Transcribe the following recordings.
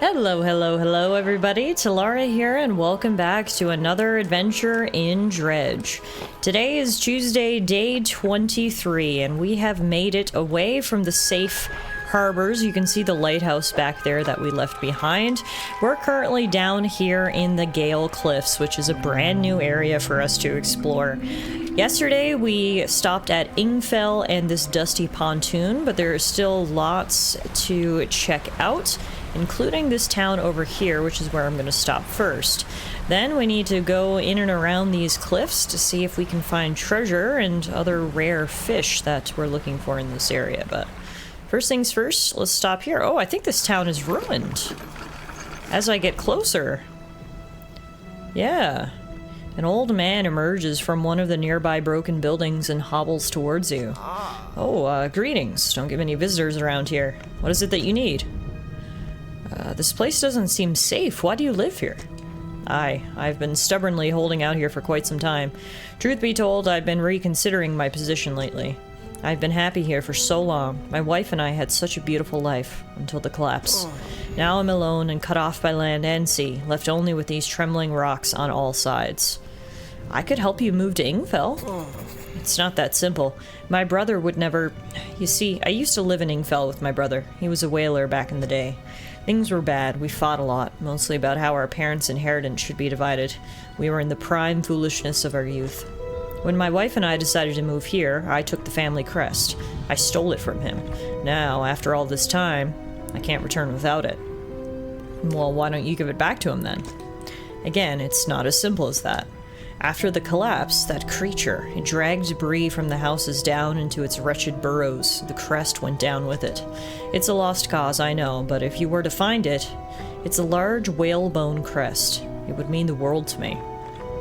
Hello, hello, hello everybody, Tallara here and welcome back to another adventure in Dredge. Today is Tuesday, day 23, and we have made it away from the safe harbors. You can see the lighthouse back there that we left behind. We're currently down here in the Gale Cliffs, which is a brand new area for us to explore. Yesterday we stopped at Ingfell and this dusty pontoon, but there are still lots to check out, including this town over here, which is where I'm going to stop first. Then we need to go in and around these cliffs to see if we can find treasure and other rare fish that we're looking for in this area. But first things first, let's stop here. Oh, I think this town is ruined as I get closer. Yeah. An old man emerges from one of the nearby broken buildings and hobbles towards you. Oh, greetings. Don't get many visitors around here. What is it that you need? This place doesn't seem safe. Why do you live here? I've been stubbornly holding out here for quite some time. Truth be told, I've been reconsidering my position lately. I've been happy here for so long. My wife and I had such a beautiful life, until the collapse. Now I'm alone and cut off by land and sea, left only with these trembling rocks on all sides. I could help you move to Ingfell. It's not that simple. My brother would never... You see, I used to live in Ingfell with my brother. He was a whaler back in the day. Things were bad. We fought a lot, mostly about how our parents' inheritance should be divided. We were in the prime foolishness of our youth. When my wife and I decided to move here, I took the family crest. I stole it from him. Now, after all this time, I can't return without it. Well, why don't you give it back to him then? Again, it's not as simple as that. After the collapse, that creature, it dragged debris from the houses down into its wretched burrows. The crest went down with it. It's a lost cause, I know, but if you were to find it, it's a large whalebone crest. It would mean the world to me.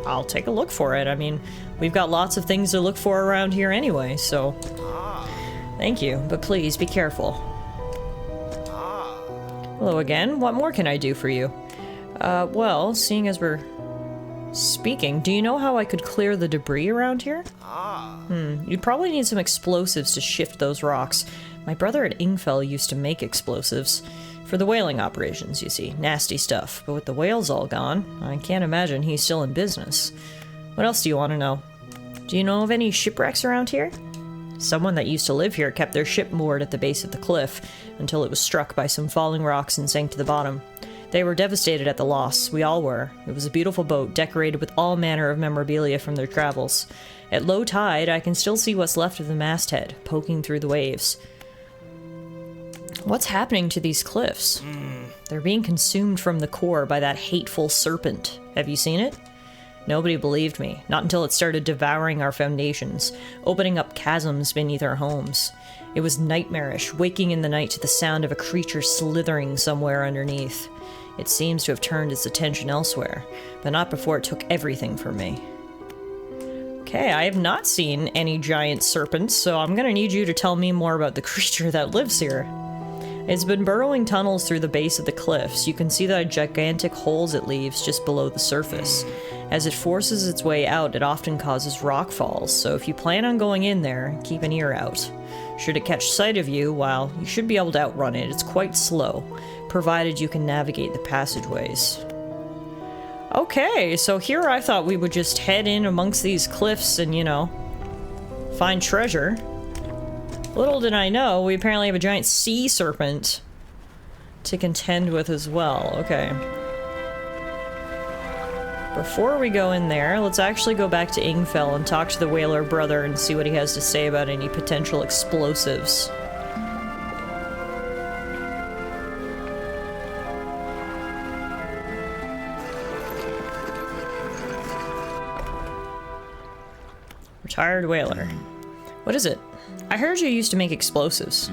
I'll take a look for it. I mean, we've got lots of things to look for around here anyway, so... Thank you, but please be careful. Hello again. What more can I do for you? Well, seeing as we're speaking, do you know how I could clear the debris around here? You'd probably need some explosives to shift those rocks. My brother at Ingfell used to make explosives. For the whaling operations, you see. Nasty stuff. But with the whales all gone, I can't imagine he's still in business. What else do you want to know? Do you know of any shipwrecks around here? Someone that used to live here kept their ship moored at the base of the cliff until it was struck by some falling rocks and sank to the bottom. They were devastated at the loss. We all were. It was a beautiful boat, decorated with all manner of memorabilia from their travels. At low tide, I can still see what's left of the masthead, poking through the waves. What's happening to these cliffs? They're being consumed from the core by that hateful serpent. Have you seen it? Nobody believed me, not until it started devouring our foundations, opening up chasms beneath our homes. It was nightmarish, waking in the night to the sound of a creature slithering somewhere underneath. It seems to have turned its attention elsewhere, but not before it took everything from me. Okay, I have not seen any giant serpents, so I'm gonna need you to tell me more about the creature that lives here. It's been burrowing tunnels through the base of the cliffs. You can see the gigantic holes it leaves just below the surface. As it forces its way out, it often causes rock falls, so if you plan on going in there, keep an ear out. Should it catch sight of you, well, you should be able to outrun it. It's quite slow, provided you can navigate the passageways. Okay, so here I thought we would just head in amongst these cliffs and, you know, find treasure. Little did I know, we apparently have a giant sea serpent to contend with as well. Okay. Before we go in there, let's actually go back to Ingfell and talk to the whaler brother and see what he has to say about any potential explosives. Retired whaler. What is it? I heard you used to make explosives.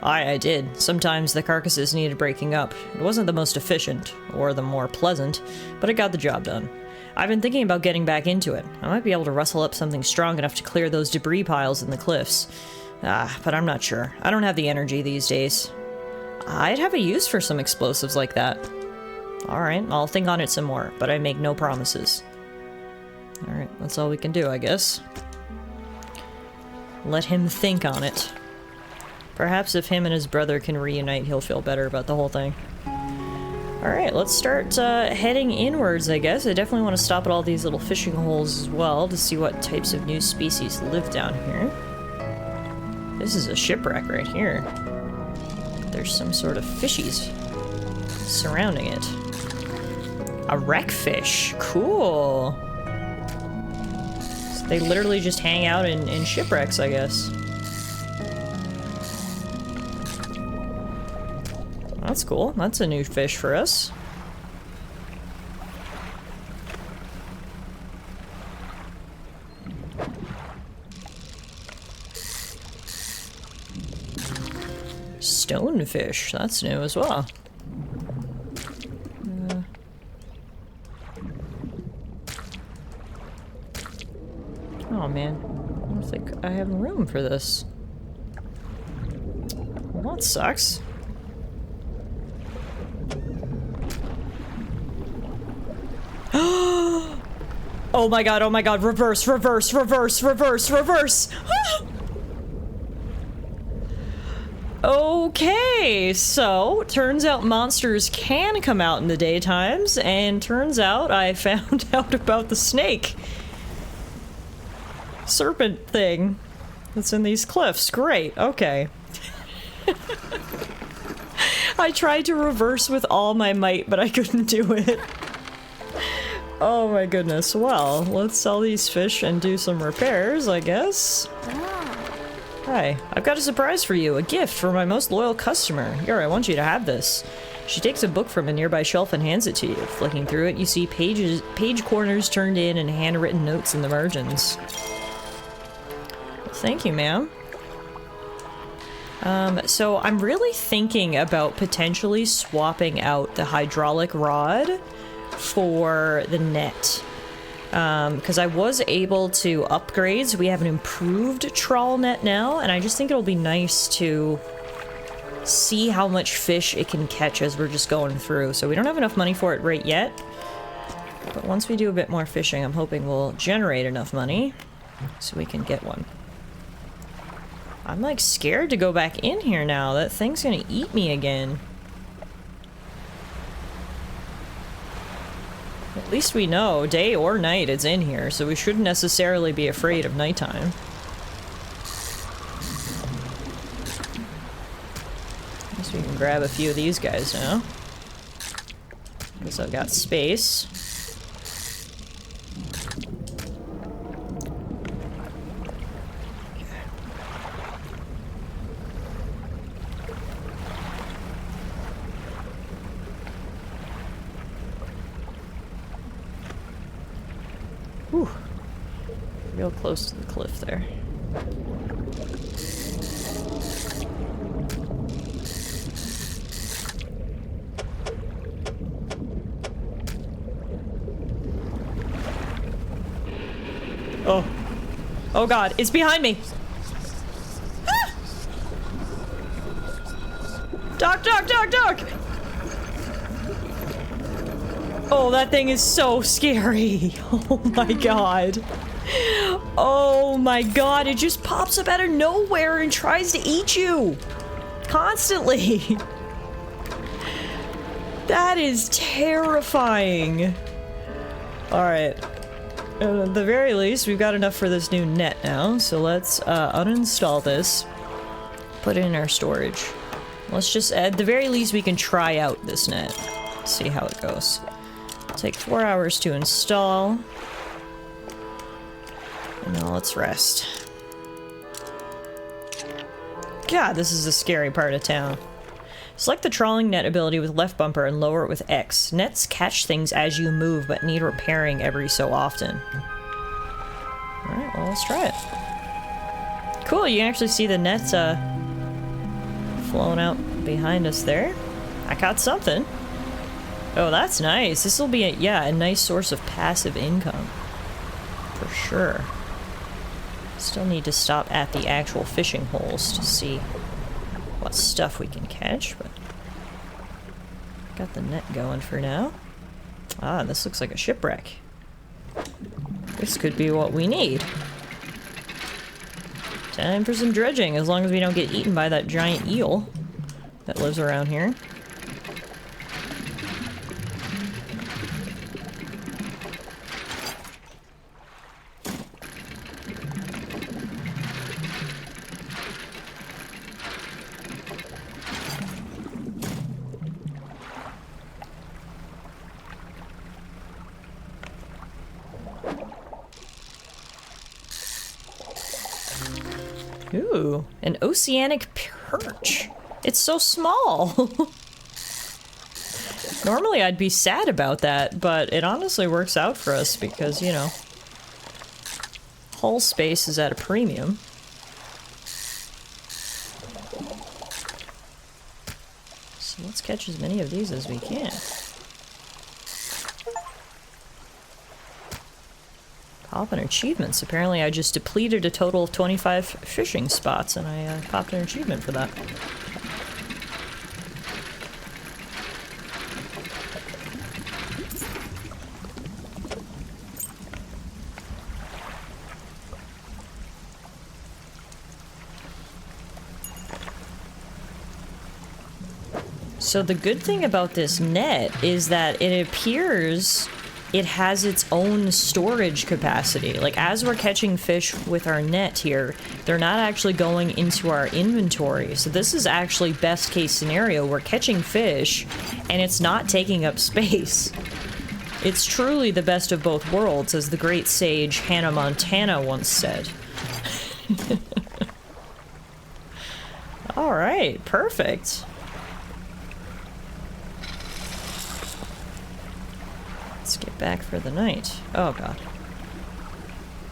I did. Sometimes the carcasses needed breaking up. It wasn't the most efficient, or the more pleasant, but it got the job done. I've been thinking about getting back into it. I might be able to rustle up something strong enough to clear those debris piles in the cliffs. But I'm not sure. I don't have the energy these days. I'd have a use for some explosives like that. Alright, I'll think on it some more, but I make no promises. Alright, that's all we can do, I guess. Let him think on it. Perhaps if him and his brother can reunite, he'll feel better about the whole thing. Alright, let's start heading inwards, I guess. I definitely want to stop at all these little fishing holes as well to see what types of new species live down here. This is a shipwreck right here. There's some sort of fishies surrounding it. A wreckfish. Cool. So they literally just hang out in shipwrecks, I guess. That's cool. That's a new fish for us. Stonefish. That's new as well. Oh man, I don't think I have room for this. Well, that sucks. Oh my god, reverse, reverse, reverse, reverse, reverse! Okay, so turns out monsters can come out in the daytimes, and turns out I found out about the snake serpent thing that's in these cliffs. Great, okay. I tried to reverse with all my might, but I couldn't do it. Oh my goodness. Well, let's sell these fish and do some repairs, I guess. Hi, I've got a surprise for you. A gift for my most loyal customer. Here, I want you to have this. She takes a book from a nearby shelf and hands it to you. Flicking through it, you see page corners turned in and handwritten notes in the margins. Thank you, ma'am. So I'm really thinking about potentially swapping out the hydraulic rod for the net. Because I was able to upgrade, so we have an improved trawl net now, and I just think it'll be nice to see how much fish it can catch as we're just going through. So we don't have enough money for it right yet, but once we do a bit more fishing, I'm hoping we'll generate enough money so we can get one. I'm like scared to go back in here now. That thing's gonna eat me again. At least we know, day or night, it's in here, so we shouldn't necessarily be afraid of nighttime. Guess we can grab a few of these guys now. Because I've got space. Whew. Real close to the cliff there. Oh. Oh god, it's behind me! Ah! Duck, duck, duck, duck! Oh, that thing is so scary. Oh my god. Oh my god, it just pops up out of nowhere and tries to eat you. Constantly. That is terrifying. Alright. At the very least, we've got enough for this new net now, so let's uninstall this. Put it in our storage. Let's just, at the very least, we can try out this net. See how it goes. Take 4 hours to install. And now let's rest. God, this is a scary part of town. Select the trawling net ability with left bumper and lower it with X. Nets catch things as you move, but need repairing every so often. Alright, well, let's try it. Cool, you can actually see the nets flowing out behind us there. I caught something. Oh, that's nice. This will be, a nice source of passive income. For sure. Still need to stop at the actual fishing holes to see what stuff we can catch, but got the net going for now. Ah, this looks like a shipwreck. This could be what we need. Time for some dredging, as long as we don't get eaten by that giant eel that lives around here. Ooh, an oceanic perch. It's so small. Normally I'd be sad about that, but it honestly works out for us because, you know, hull space is at a premium. So let's catch as many of these as we can. Pop in achievements. Apparently I just depleted a total of 25 fishing spots and I popped an achievement for that. So the good thing about this net is that it appears it has its own storage capacity. Like, as we're catching fish with our net here, they're not actually going into our inventory. So this is actually best case scenario. We're catching fish and it's not taking up space. It's truly the best of both worlds, as the great sage Hannah Montana once said. All right, perfect. Let's get back for the night. Oh god.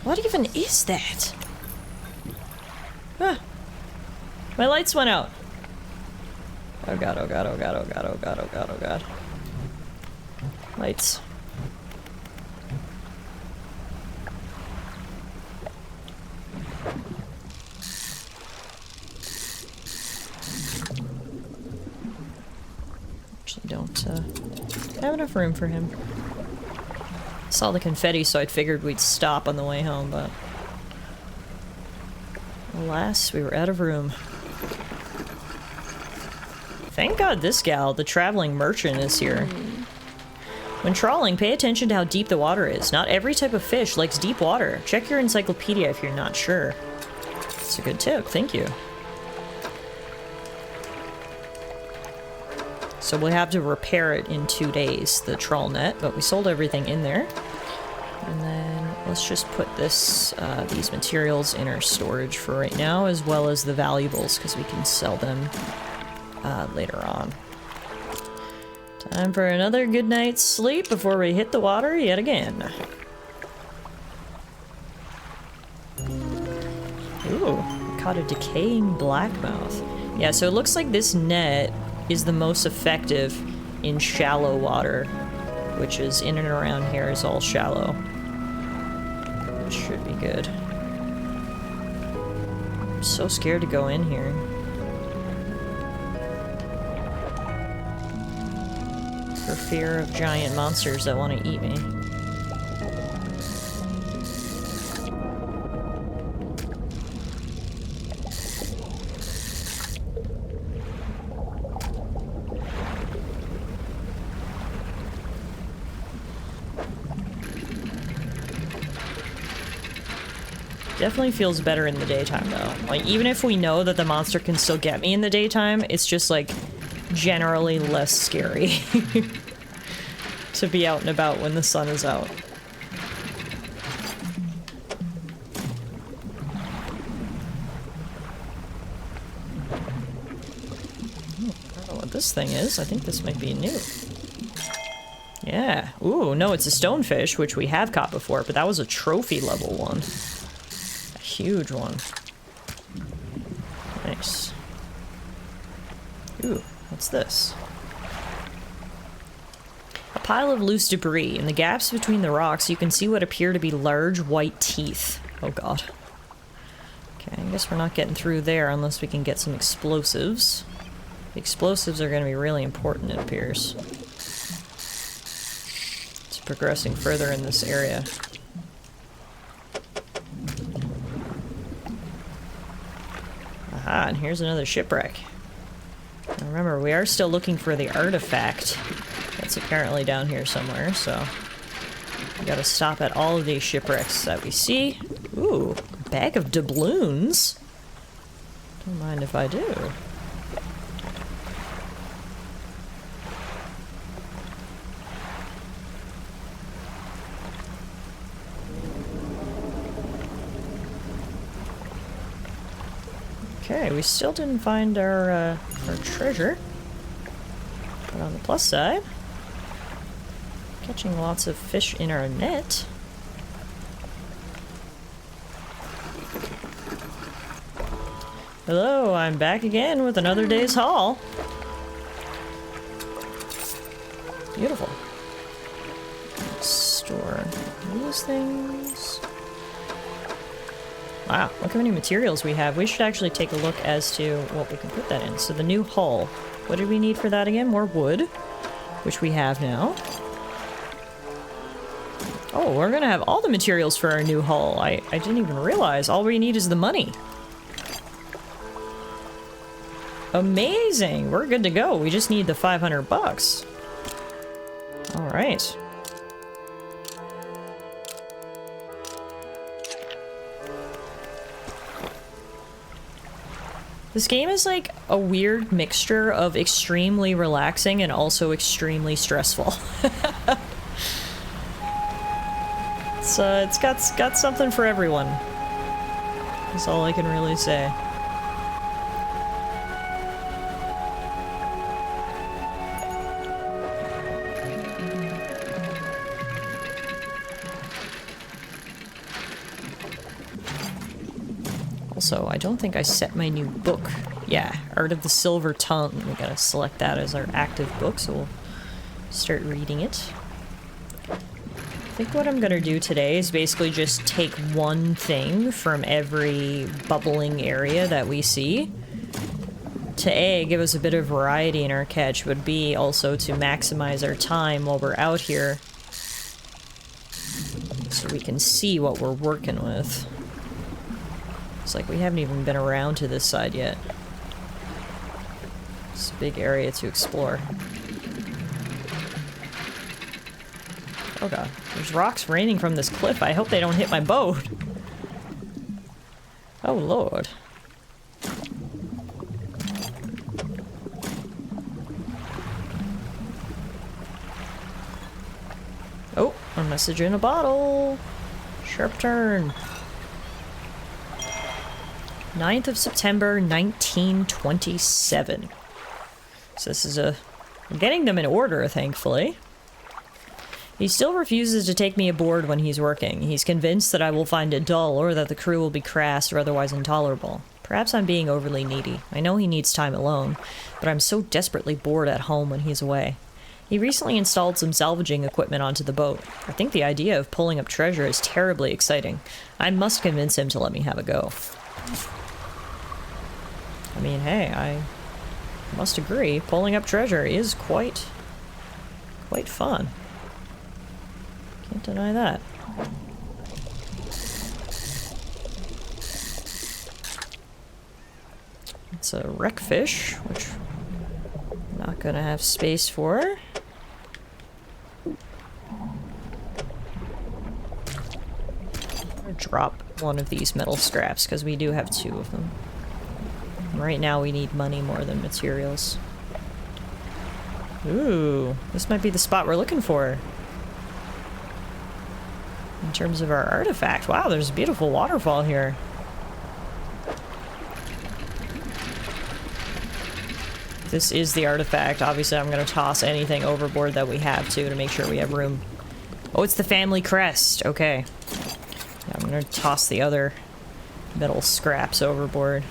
What even is that? Ah. My lights went out. Oh god, oh god, oh god, oh god, oh god, oh god, oh god. Lights. Actually don't have enough room for him. Saw the confetti, so I figured we'd stop on the way home, but alas, we were out of room. Thank God this gal, the traveling merchant, is here. When trawling, pay attention to how deep the water is. Not every type of fish likes deep water. Check your encyclopedia if you're not sure. It's a good tip, thank you. So we'll have to repair it in 2 days, the trawl net, but we sold everything in there. And then let's just put this, these materials in our storage for right now, as well as the valuables, because we can sell them later on. Time for another good night's sleep before we hit the water yet again. Ooh, caught a decaying blackmouth. Yeah, so it looks like this net is the most effective in shallow water, which is in and around here is all shallow. Which should be good. I'm so scared to go in here. For fear of giant monsters that want to eat me. Definitely feels better in the daytime, though. Like, even if we know that the monster can still get me in the daytime, it's just, like, generally less scary to be out and about when the sun is out. I don't know what this thing is. I think this might be new. Yeah. Ooh, no, it's a stonefish, which we have caught before, but that was a trophy level one. Huge one. Nice. Ooh, what's this? A pile of loose debris. In the gaps between the rocks, you can see what appear to be large white teeth. Oh god. Okay, I guess we're not getting through there unless we can get some explosives. The explosives are going to be really important, it appears. It's progressing further in this area. Aha, and here's another shipwreck. Now remember, we are still looking for the artifact that's apparently down here somewhere, so we gotta stop at all of these shipwrecks that we see. Ooh, a bag of doubloons. Don't mind if I do. Okay, we still didn't find our treasure. But on the plus side, catching lots of fish in our net. Hello, I'm back again with another day's haul. Beautiful. Store these things. Wow, look how many materials we have. We should actually take a look as to what we can put that in. So the new hull. What did we need for that again? More wood, which we have now. Oh, we're gonna have all the materials for our new hull. I didn't even realize. All we need is the money. Amazing! We're good to go. We just need the 500 bucks. All right. This game is like a weird mixture of extremely relaxing and also extremely stressful. It's got something for everyone. That's all I can really say. Also, I don't think I set my new book. Yeah, Art of the Silver Tongue. We gotta select that as our active book, so we'll start reading it. I think what I'm gonna do today is basically just take one thing from every bubbling area that we see to A, give us a bit of variety in our catch, but B, also to maximize our time while we're out here so we can see what we're working with. It's like we haven't even been around to this side yet. It's a big area to explore. Oh god, there's rocks raining from this cliff. I hope they don't hit my boat. Oh lord. Oh, a message in a bottle. Sharp turn. 9th of September, 1927. So this is I'm getting them in order, thankfully. He still refuses to take me aboard when he's working. He's convinced that I will find it dull or that the crew will be crass or otherwise intolerable. Perhaps I'm being overly needy. I know he needs time alone, but I'm so desperately bored at home when he's away. He recently installed some salvaging equipment onto the boat. I think the idea of pulling up treasure is terribly exciting. I must convince him to let me have a go. I mean, hey, I must agree, pulling up treasure is quite fun. Can't deny that. It's a wreckfish, which I'm not gonna have space for. I'll drop one of these metal scraps, because we do have 2 of them. Right now we need money more than materials. Ooh, this might be the spot we're looking for. In terms of our artifact. Wow, there's a beautiful waterfall here. This is the artifact. Obviously I'm going to toss anything overboard that we have to make sure we have room. Oh, it's the family crest. Okay. Yeah, I'm going to toss the other metal scraps overboard.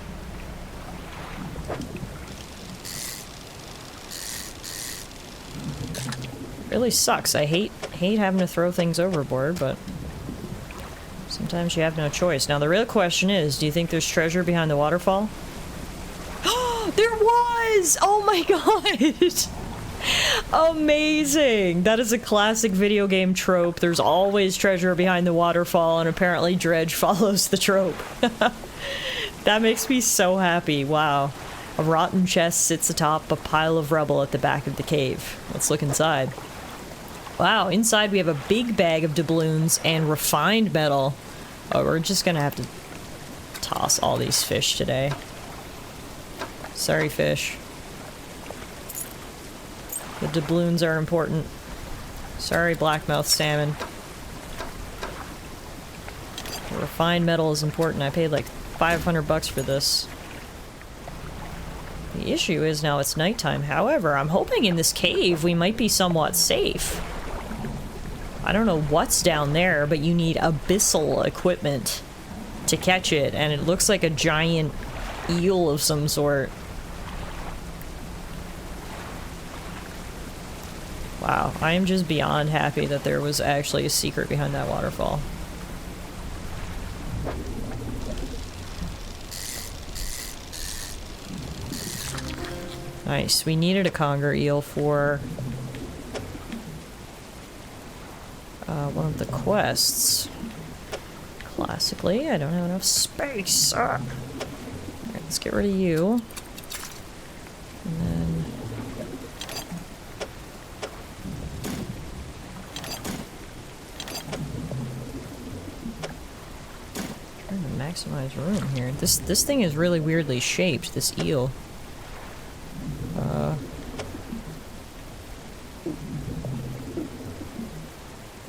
Really sucks. I hate having to throw things overboard, but sometimes you have no choice. Now the real question is, do you think there's treasure behind the waterfall? There was! Oh my god! Amazing! That is a classic video game trope. There's always treasure behind the waterfall, and apparently Dredge follows the trope. That makes me so happy. Wow. A rotten chest sits atop a pile of rubble at the back of the cave. Let's look inside. Wow, inside we have a big bag of doubloons and refined metal. Oh, we're just gonna have to toss all these fish today. Sorry, fish. The doubloons are important. Sorry, blackmouth salmon. The refined metal is important. I paid like 500 bucks for this. The issue is now it's nighttime. However, I'm hoping in this cave we might be somewhat safe. I don't know what's down there, but you need abyssal equipment to catch it, and it looks like a giant eel of some sort. Wow, I am just beyond happy that there was actually a secret behind that waterfall. Nice, we needed a conger eel for one of the quests. Classically, I don't have enough space. Alright, let's get rid of you. And then... trying to maximize room here. This thing is really weirdly shaped, this eel.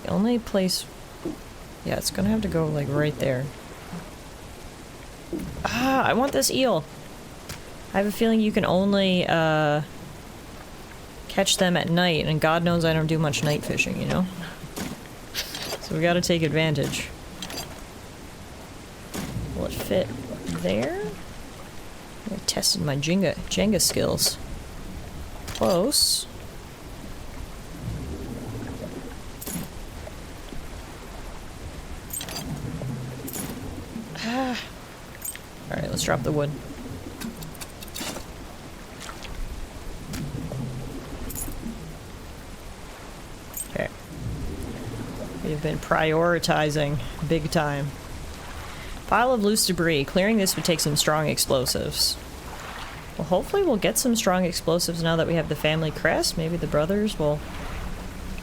The only place... yeah, it's gonna have to go, like, right there. Ah, I want this eel! I have a feeling you can only, catch them at night, and God knows I don't do much night fishing, you know? So we gotta take advantage. Will it fit there? I tested my Jenga skills. Close. Ah. Alright, let's drop the wood. Okay. We've been prioritizing big time. Pile of loose debris. Clearing this would take some strong explosives. Well, hopefully we'll get some strong explosives now that we have the family crest. Maybe the brothers will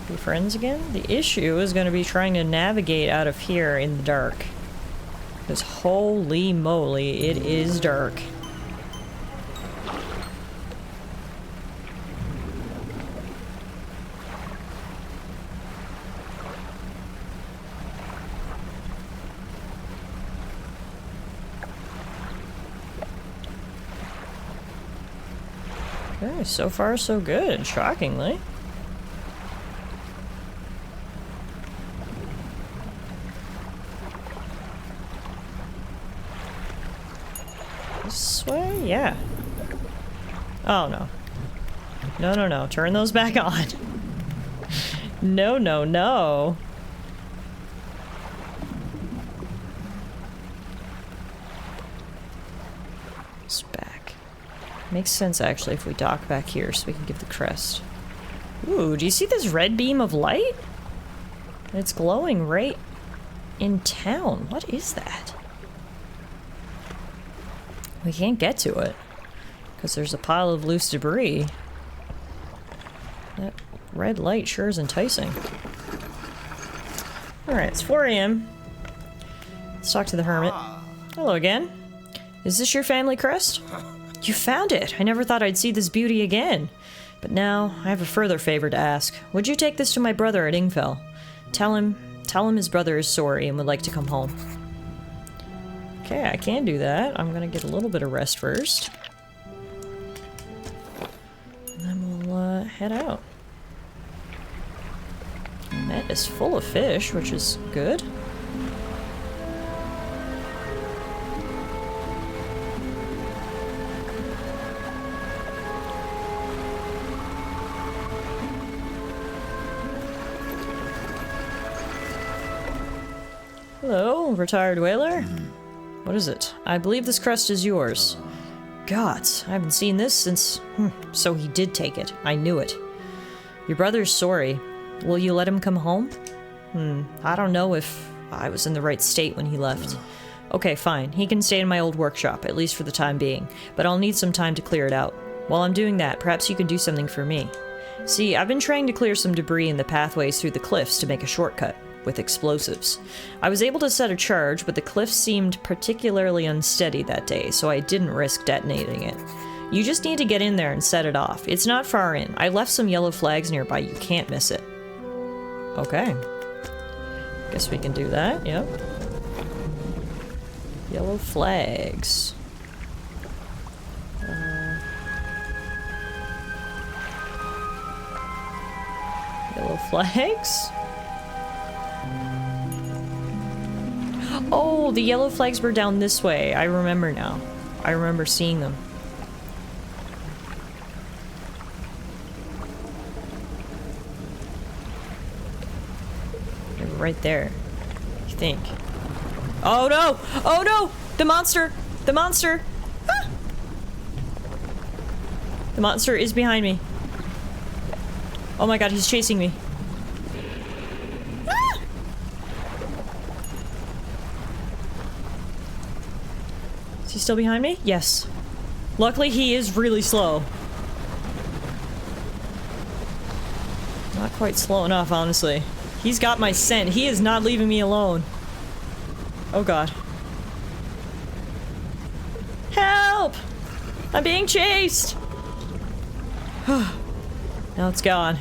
be friends again. The issue is going to be trying to navigate out of here in the dark. Because holy moly, it is dark. Okay, so far so good, shockingly. This way? Yeah. Oh, no. No, no, no. Turn those back on. No, no, no. It's back. Makes sense, actually, if we dock back here so we can give the crest. Ooh, do you see this red beam of light? It's glowing right in town. What is that? We can't get to it because there's a pile of loose debris. That red light sure is enticing. Alright, it's 4 AM. Let's talk to the hermit. Hello again. Is this your family crest? You found it! I never thought I'd see this beauty again. But now, I have a further favor to ask. Would you take this to my brother at Ingfell? Tell him his brother is sorry and would like to come home. Okay, I can do that. I'm gonna get a little bit of rest first. And then we'll head out. Net is full of fish, which is good. Hello, retired whaler? What is it? I believe this crest is yours. Gods, I haven't seen this since... So he did take it. I knew it. Your brother's sorry. Will you let him come home? I don't know if I was in the right state when he left. Okay, fine. He can stay in my old workshop, at least for the time being. But I'll need some time to clear it out. While I'm doing that, perhaps you can do something for me. See, I've been trying to clear some debris in the pathways through the cliffs to make a shortcut. With explosives. I was able to set a charge, but the cliffs seemed particularly unsteady that day, so I didn't risk detonating it. You just need to get in there and set it off. It's not far in. I left some yellow flags nearby. You can't miss it. Okay. Guess we can do that, yep. Yellow flags. Yellow flags? Oh, the yellow flags were down this way. I remember now. I remember seeing them. They're right there. You think? Oh no! Oh no! The monster! The monster! Ah! The monster is behind me. Oh my god, he's chasing me. Ah! Is he still behind me? Yes. Luckily, he is really slow. Not quite slow enough, honestly. He's got my scent. He is not leaving me alone. Oh god. Help! I'm being chased! Now it's gone.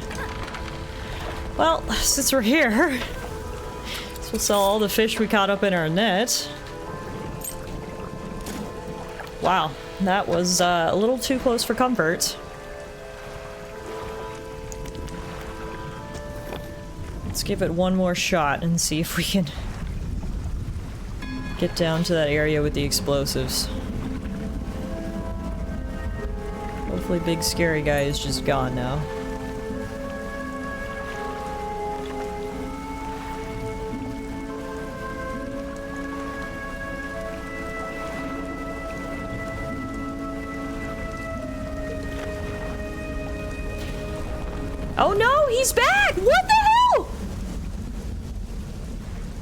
Well, since we're here, we'll sell all the fish we caught up in our net. Wow, that was a little too close for comfort. Let's give it one more shot and see if we can get down to that area with the explosives. Hopefully big scary guy is just gone now. Oh no, he's back! What the hell?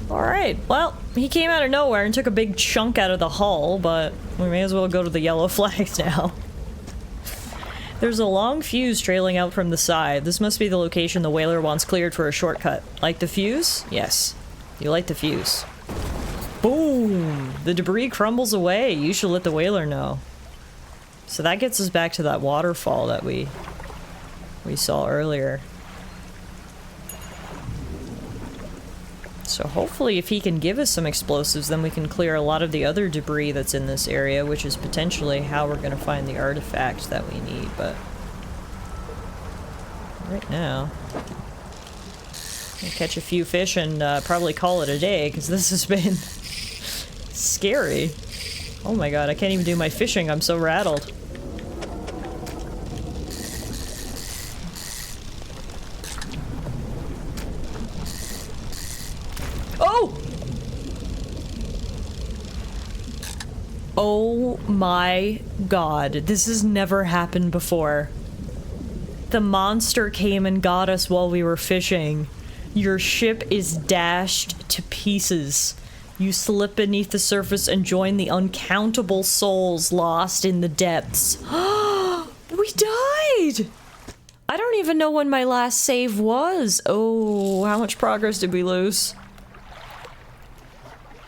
Alright, well, he came out of nowhere and took a big chunk out of the hull, but we may as well go to the yellow flags now. There's a long fuse trailing out from the side. This must be the location the whaler wants cleared for a shortcut. Like the fuse? Yes. You light the fuse. Boom! The debris crumbles away. You should let the whaler know. So that gets us back to that waterfall that we saw earlier. So hopefully if he can give us some explosives, then we can clear a lot of the other debris that's in this area, which is potentially how we're going to find the artifact that we need, but right now we'll catch a few fish and probably call it a day, because this has been scary. Oh my god, I can't even do my fishing, I'm so rattled. Oh! Oh my god, this has never happened before. The monster came and got us while we were fishing. Your ship is dashed to pieces. You slip beneath the surface and join the uncountable souls lost in the depths. We died! I don't even know when my last save was. Oh, how much progress did we lose?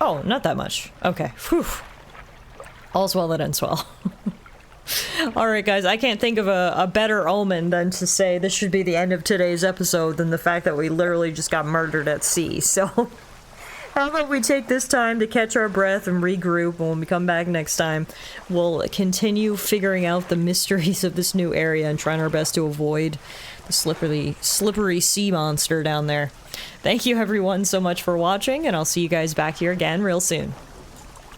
Oh, not that much. Okay. Whew. All's well that ends well. Alright guys, I can't think of a better omen than to say this should be the end of today's episode than the fact that we literally just got murdered at sea, so how about we take this time to catch our breath and regroup, and when we come back next time, we'll continue figuring out the mysteries of this new area and trying our best to avoid the slippery sea monster down there. Thank you everyone so much for watching, and I'll see you guys back here again real soon.